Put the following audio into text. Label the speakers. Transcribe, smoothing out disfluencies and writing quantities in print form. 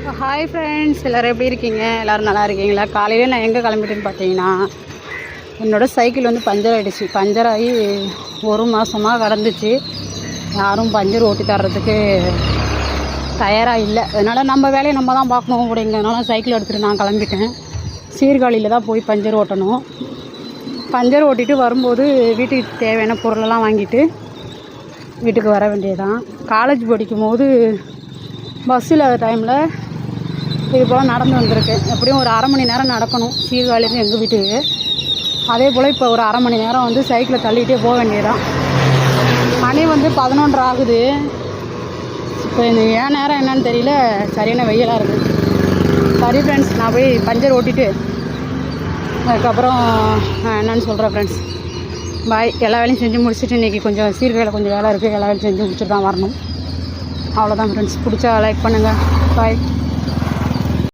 Speaker 1: Hi friends, எல்லோரும் எப்படி இருக்கீங்க? எல்லோரும் நல்லா இருக்கீங்களா? காலையில் நான் எங்கே கிளம்பிட்டேன்னு பார்த்தீங்கன்னா, என்னோடய சைக்கிள் வந்து பஞ்சர் ஆகிடுச்சு. பஞ்சர் ஆகி 1 மாதமாக கடந்துச்சு. யாரும் பஞ்சர் ஓட்டி தர்றதுக்கு தயாராக இல்லை. அதனால் நம்ம வேலையை நம்ம தான் பார்க்கணும் அப்படிங்கிறதுனால சைக்கிள் எடுத்துகிட்டு நான் கிளம்பிட்டேன். சீர்காழியில் தான் போய் பஞ்சர் ஓட்டணும். பஞ்சர் ஓட்டிட்டு வரும்போது வீட்டுக்கு தேவையான பொருளெல்லாம் வாங்கிட்டு வீட்டுக்கு வர வேண்டியதுதான். காலேஜ் படிக்கும்போது பஸ் இல்லாத டைமில் இது போல் நடந்து வந்திருக்கேன். எப்படியும் ஒரு அரை மணி நேரம் நடக்கணும் சீர்காழிலேருந்து எங்கள் வீட்டுக்கு. அதே போல் இப்போ ஒரு அரை மணி நேரம் வந்து சைக்கிளை தள்ளிகிட்டே போக வேண்டியதுதான். மணி வந்து 11 ஆகுது. இப்போ இந்த ஏன் நேரம் என்னன்னு தெரியல, சரியான வெயிலாக இருக்குது. சரி ஃப்ரெண்ட்ஸ், நான் போய் பஞ்சர் ஓட்டிட்டு அதுக்கப்புறம் என்னன்னு சொல்கிறேன் ஃப்ரெண்ட்ஸ். பாய். எல்லா வேலையும் செஞ்சு முடிச்சுட்டு இன்றைக்கி கொஞ்சம் சீர்காழியில் கொஞ்சம் வேலை இருக்குது. எல்லா வேலையும் செஞ்சு முடிச்சுட்டு தான் வரணும். அவ்வளோதான் ஃப்ரெண்ட்ஸ். பிடிச்சா லைக் பண்ணுங்கள். பாய்.